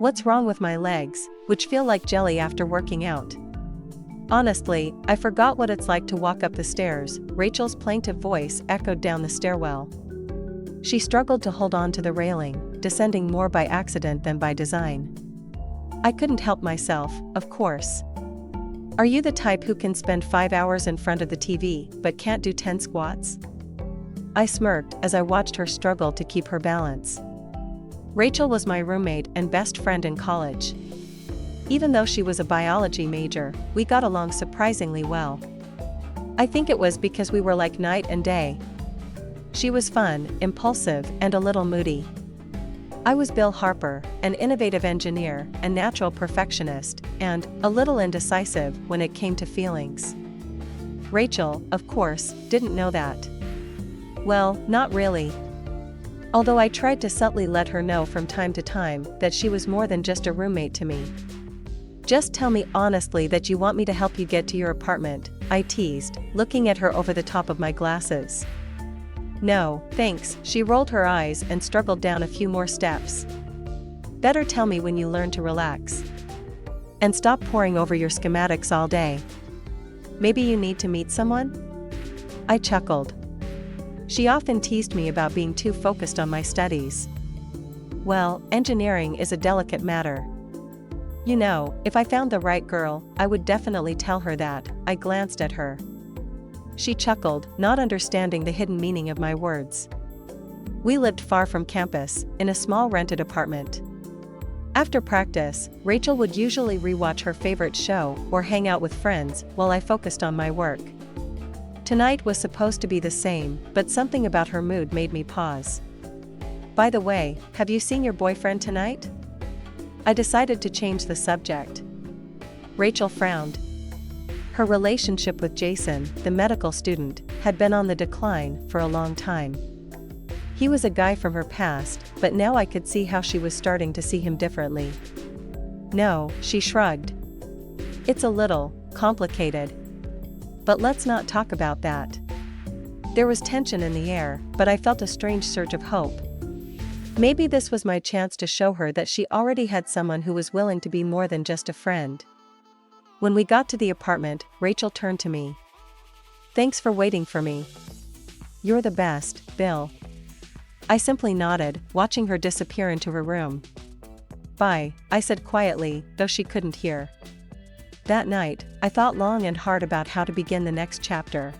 What's wrong with my legs, which feel like jelly after working out? Honestly, I forgot what it's like to walk up the stairs, Rachel's plaintive voice echoed down the stairwell. She struggled to hold on to the railing, descending more by accident than by design. I couldn't help myself, of course. Are you the type who can spend 5 hours in front of the TV but can't do 10 squats? I smirked as I watched her struggle to keep her balance. Rachel was my roommate and best friend in college. Even though she was a biology major, we got along surprisingly well. I think it was because we were like night and day. She was fun, impulsive, and a little moody. I was Bill Harper, an innovative engineer, a natural perfectionist, and a little indecisive when it came to feelings. Rachel, of course, didn't know that. Well, not really. Although I tried to subtly let her know from time to time that she was more than just a roommate to me. Just tell me honestly that you want me to help you get to your apartment, I teased, looking at her over the top of my glasses. No, thanks, she rolled her eyes and struggled down a few more steps. Better tell me when you learn to relax. And stop poring over your schematics all day. Maybe you need to meet someone? I chuckled. She often teased me about being too focused on my studies. Well, engineering is a delicate matter. You know, if I found the right girl, I would definitely tell her that. I glanced at her. She chuckled, not understanding the hidden meaning of my words. We lived far from campus, in a small rented apartment. After practice, Rachel would usually rewatch her favorite show or hang out with friends while I focused on my work. Tonight was supposed to be the same, but something about her mood made me pause. By the way, have you seen your boyfriend tonight? I decided to change the subject. Rachel frowned. Her relationship with Jason, the medical student, had been on the decline for a long time. He was a guy from her past, but now I could see how she was starting to see him differently. No, she shrugged. It's a little complicated. But let's not talk about that. There was tension in the air, but I felt a strange surge of hope. Maybe this was my chance to show her that she already had someone who was willing to be more than just a friend. When we got to the apartment, Rachel turned to me. Thanks for waiting for me. You're the best, Bill. I simply nodded, watching her disappear into her room. Bye, I said quietly, though she couldn't hear. That night, I thought long and hard about how to begin the next chapter.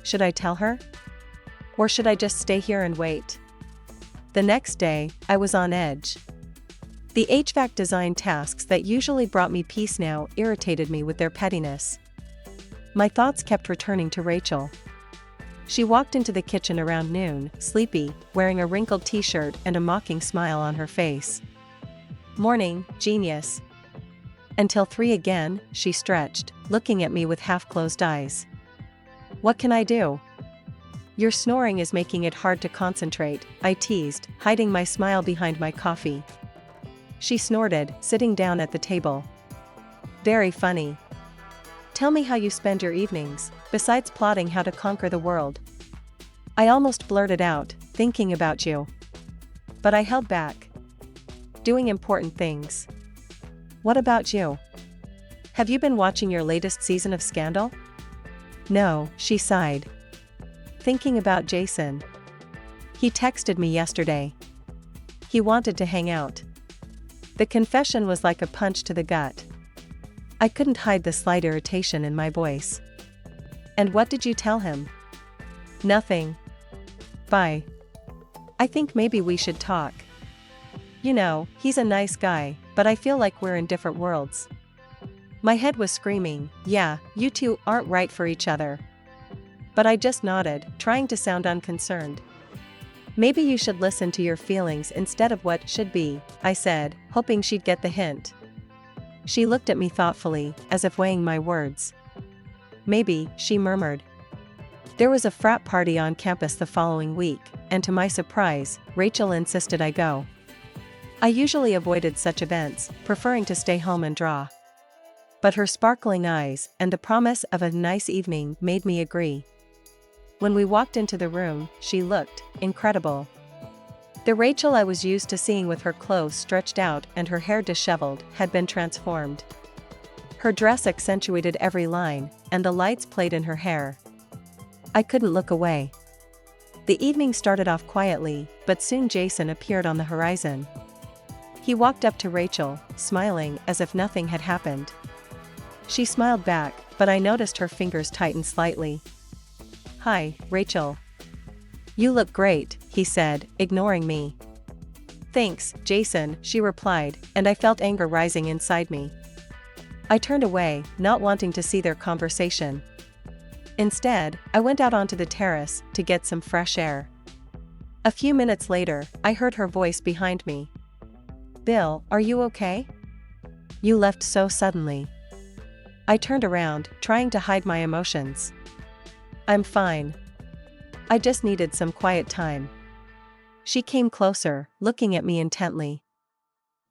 Should I tell her? Or should I just stay here and wait? The next day, I was on edge. The HVAC design tasks that usually brought me peace now irritated me with their pettiness. My thoughts kept returning to Rachel. She walked into the kitchen around noon, sleepy, wearing a wrinkled t-shirt and a mocking smile on her face. Morning, genius. Until 3 again, she stretched, looking at me with half-closed eyes. What can I do? Your snoring is making it hard to concentrate, I teased, hiding my smile behind my coffee. She snorted, sitting down at the table. Very funny. Tell me how you spend your evenings, besides plotting how to conquer the world. I almost blurted out, thinking about you. But I held back. Doing important things. What about you? Have you been watching your latest season of Scandal? No, she sighed. Thinking about Jason. He texted me yesterday. He wanted to hang out. The confession was like a punch to the gut. I couldn't hide the slight irritation in my voice. And what did you tell him? Nothing. Bye. I think maybe we should talk. You know, he's a nice guy, but I feel like we're in different worlds. My head was screaming, yeah, you two aren't right for each other. But I just nodded, trying to sound unconcerned. Maybe you should listen to your feelings instead of what should be, I said, hoping she'd get the hint. She looked at me thoughtfully, as if weighing my words. Maybe, she murmured. There was a frat party on campus the following week, and to my surprise, Rachel insisted I go. I usually avoided such events, preferring to stay home and draw. But her sparkling eyes and the promise of a nice evening made me agree. When we walked into the room, she looked incredible. The Rachel I was used to seeing with her clothes stretched out and her hair disheveled had been transformed. Her dress accentuated every line, and the lights played in her hair. I couldn't look away. The evening started off quietly, but soon Jason appeared on the horizon. He walked up to Rachel, smiling as if nothing had happened. She smiled back, but I noticed her fingers tighten slightly. "Hi, Rachel. You look great," he said, ignoring me. "Thanks, Jason," she replied, and I felt anger rising inside me. I turned away, not wanting to see their conversation. Instead, I went out onto the terrace to get some fresh air. A few minutes later, I heard her voice behind me. "Bill, are you okay? You left so suddenly." I turned around, trying to hide my emotions. "I'm fine. I just needed some quiet time." She came closer, looking at me intently.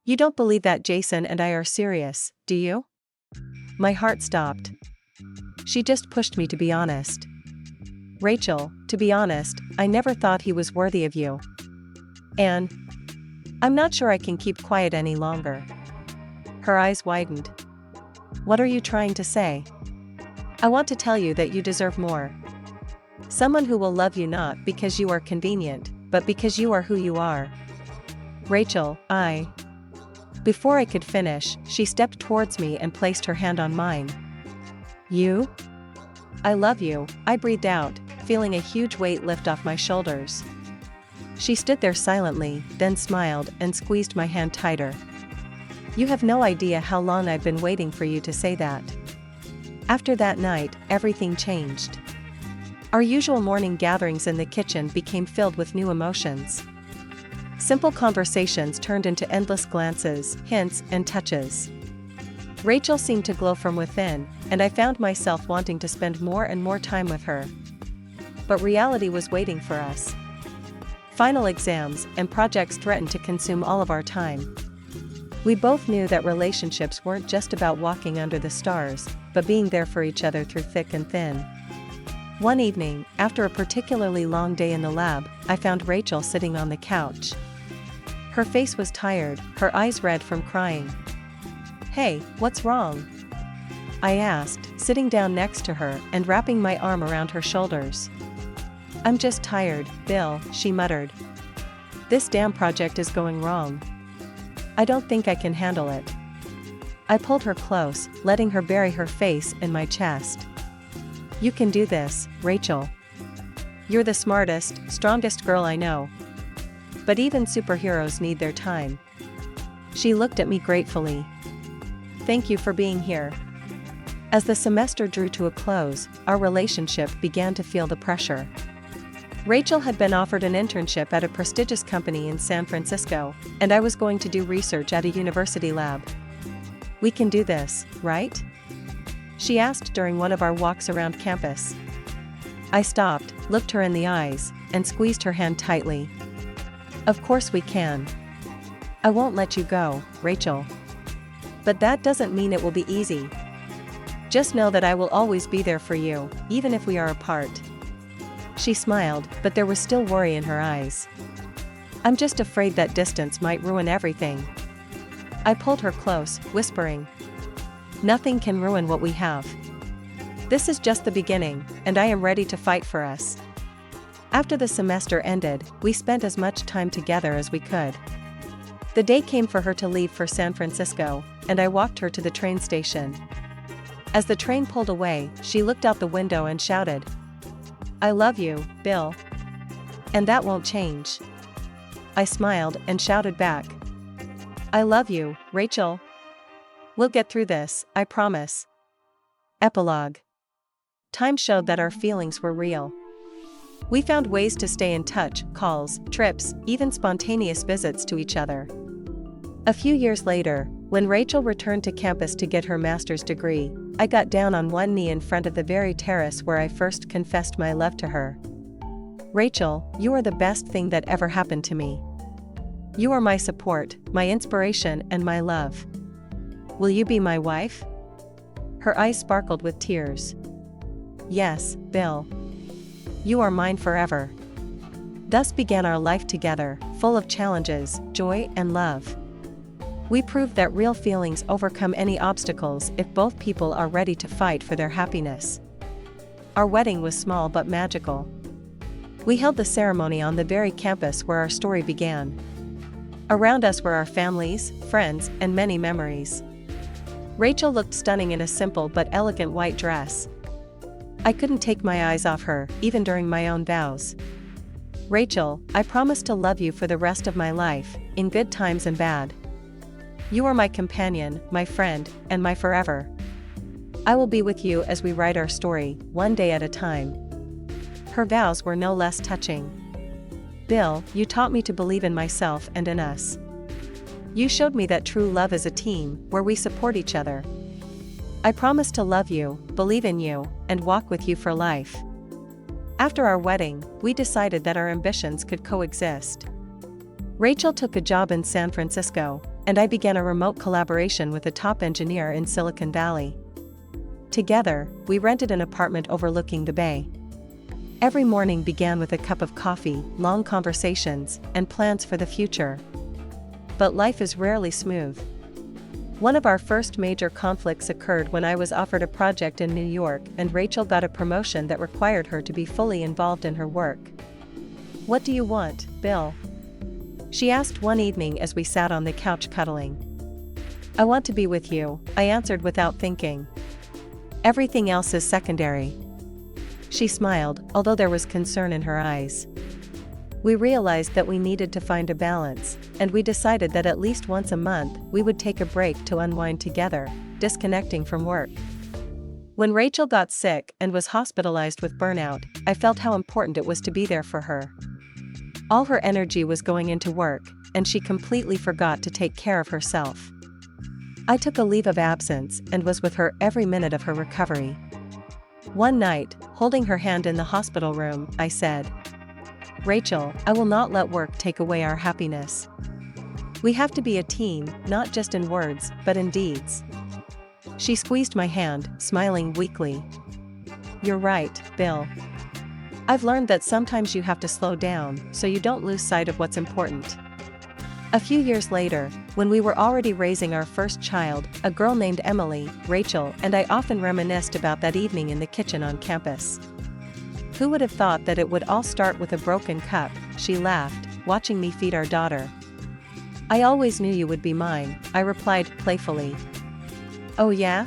"You don't believe that Jason and I are serious, do you?" My heart stopped. She just pushed me to be honest. "Rachel, to be honest, I never thought he was worthy of you. And I'm not sure I can keep quiet any longer." Her eyes widened. "What are you trying to say?" "I want to tell you that you deserve more. Someone who will love you not because you are convenient, but because you are who you are." "Rachel, Before I could finish, she stepped towards me and placed her hand on mine. "You? I love you," I breathed out, feeling a huge weight lift off my shoulders. She stood there silently, then smiled and squeezed my hand tighter. "You have no idea how long I've been waiting for you to say that." After that night, everything changed. Our usual morning gatherings in the kitchen became filled with new emotions. Simple conversations turned into endless glances, hints, and touches. Rachel seemed to glow from within, and I found myself wanting to spend more and more time with her. But reality was waiting for us. Final exams and projects threatened to consume all of our time. We both knew that relationships weren't just about walking under the stars, but being there for each other through thick and thin. One evening, after a particularly long day in the lab, I found Rachel sitting on the couch. Her face was tired, her eyes red from crying. "Hey, what's wrong?" I asked, sitting down next to her and wrapping my arm around her shoulders. "I'm just tired, Bill," she muttered. "This damn project is going wrong. I don't think I can handle it." I pulled her close, letting her bury her face in my chest. "You can do this, Rachel. You're the smartest, strongest girl I know. But even superheroes need their time." She looked at me gratefully. "Thank you for being here." As the semester drew to a close, our relationship began to feel the pressure. Rachel had been offered an internship at a prestigious company in San Francisco, and I was going to do research at a university lab. "We can do this, right?" she asked during one of our walks around campus. I stopped, looked her in the eyes, and squeezed her hand tightly. "Of course we can. I won't let you go, Rachel. But that doesn't mean it will be easy. Just know that I will always be there for you, even if we are apart." She smiled, but there was still worry in her eyes. "I'm just afraid that distance might ruin everything." I pulled her close, whispering, "Nothing can ruin what we have. This is just the beginning, and I am ready to fight for us." After the semester ended, we spent as much time together as we could. The day came for her to leave for San Francisco, and I walked her to the train station. As the train pulled away, she looked out the window and shouted, "I love you, Bill. And that won't change." I smiled and shouted back, "I love you, Rachel. We'll get through this, I promise." Epilogue. Time showed that our feelings were real. We found ways to stay in touch, calls, trips, even spontaneous visits to each other. A few years later, when Rachel returned to campus to get her master's degree, I got down on one knee in front of the very terrace where I first confessed my love to her. "Rachel, you are the best thing that ever happened to me. You are my support, my inspiration, and my love. Will you be my wife?" Her eyes sparkled with tears. "Yes, Bill. You are mine forever." Thus began our life together, full of challenges, joy, and love. We proved that real feelings overcome any obstacles if both people are ready to fight for their happiness. Our wedding was small but magical. We held the ceremony on the very campus where our story began. Around us were our families, friends, and many memories. Rachel looked stunning in a simple but elegant white dress. I couldn't take my eyes off her, even during my own vows. Rachel, I promise to love you for the rest of my life, in good times and bad. You are my companion, my friend, and my forever. I will be with you as we write our story, one day at a time. Her vows were no less touching. Bill, you taught me to believe in myself and in us. You showed me that true love is a team, where we support each other. I promise to love you, believe in you, and walk with you for life. After our wedding, we decided that our ambitions could coexist. Rachel took a job in San Francisco, and I began a remote collaboration with a top engineer in Silicon Valley. Together, we rented an apartment overlooking the bay. Every morning began with a cup of coffee, long conversations, and plans for the future. But life is rarely smooth. One of our first major conflicts occurred when I was offered a project in New York and Rachel got a promotion that required her to be fully involved in her work. "What do you want, Bill?" she asked one evening as we sat on the couch cuddling. "I want to be with you," I answered without thinking. "Everything else is secondary." She smiled, although there was concern in her eyes. We realized that we needed to find a balance, and we decided that at least once a month we would take a break to unwind together, disconnecting from work. When Rachel got sick and was hospitalized with burnout, I felt how important it was to be there for her. All her energy was going into work, and she completely forgot to take care of herself. I took a leave of absence and was with her every minute of her recovery. One night, holding her hand in the hospital room, I said, "Rachel, I will not let work take away our happiness. We have to be a team, not just in words, but in deeds." She squeezed my hand, smiling weakly. "You're right, Bill. I've learned that sometimes you have to slow down, so you don't lose sight of what's important." A few years later, when we were already raising our first child, a girl named Emily, Rachel and I often reminisced about that evening in the kitchen on campus. "Who would have thought that it would all start with a broken cup?" she laughed, watching me feed our daughter. "I always knew you would be mine," I replied playfully. "Oh yeah?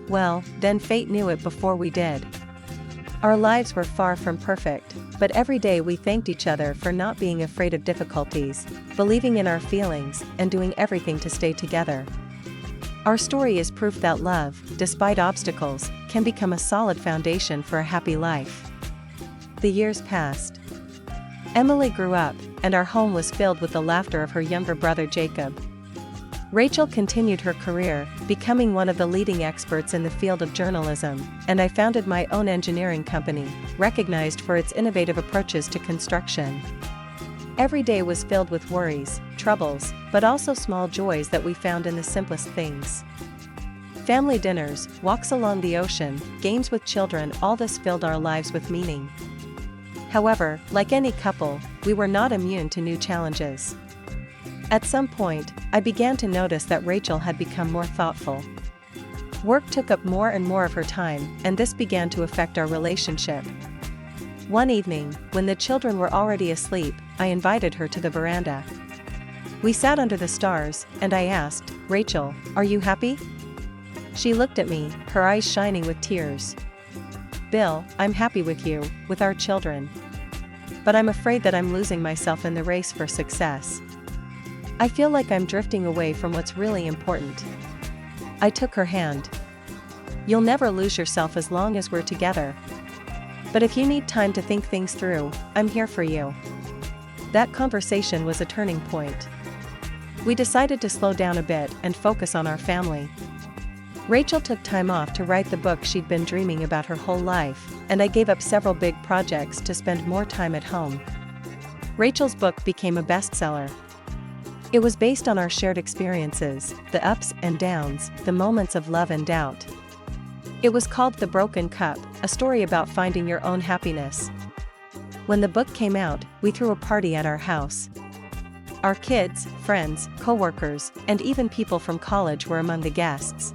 Well, then fate knew it before we did." Our lives were far from perfect, but every day we thanked each other for not being afraid of difficulties, believing in our feelings, and doing everything to stay together. Our story is proof that love, despite obstacles, can become a solid foundation for a happy life. The years passed. Emily grew up, and our home was filled with the laughter of her younger brother Jacob. Rachel continued her career, becoming one of the leading experts in the field of journalism, and I founded my own engineering company, recognized for its innovative approaches to construction. Every day was filled with worries, troubles, but also small joys that we found in the simplest things. Family dinners, walks along the ocean, games with children, all this filled our lives with meaning. However, like any couple, we were not immune to new challenges. At some point, I began to notice that Rachel had become more thoughtful. Work took up more and more of her time, and this began to affect our relationship. One evening, when the children were already asleep, I invited her to the veranda. We sat under the stars, and I asked, "Rachel, are you happy?" She looked at me, her eyes shining with tears. "Bill, I'm happy with you, with our children. But I'm afraid that I'm losing myself in the race for success. I feel like I'm drifting away from what's really important." I took her hand. "You'll never lose yourself as long as we're together. But if you need time to think things through, I'm here for you." That conversation was a turning point. We decided to slow down a bit and focus on our family. Rachel took time off to write the book she'd been dreaming about her whole life, and I gave up several big projects to spend more time at home. Rachel's book became a bestseller. It was based on our shared experiences, the ups and downs, the moments of love and doubt. It was called The Broken Cup, a story about finding your own happiness. When the book came out, we threw a party at our house. Our kids, friends, co-workers, and even people from college were among the guests.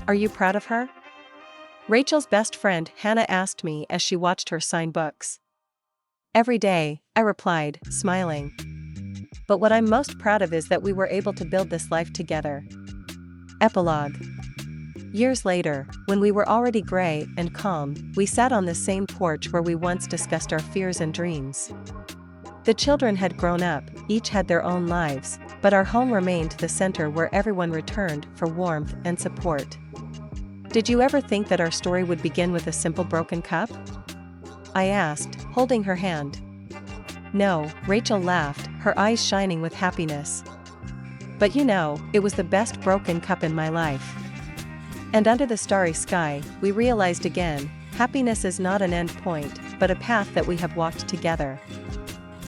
Are you proud of her? Rachel's best friend Hannah asked me as she watched her sign books. Every day, I replied, smiling. But what I'm most proud of is that we were able to build this life together. Epilogue. Years later, when we were already gray and calm, we sat on the same porch where we once discussed our fears and dreams. The children had grown up, each had their own lives, but our home remained the center where everyone returned for warmth and support. Did you ever think that our story would begin with a simple broken cup? I asked, holding her hand. No, Rachel laughed, her eyes shining with happiness. But it was the best broken cup in my life. And under the starry sky, we realized again, happiness is not an end point, but a path that we have walked together.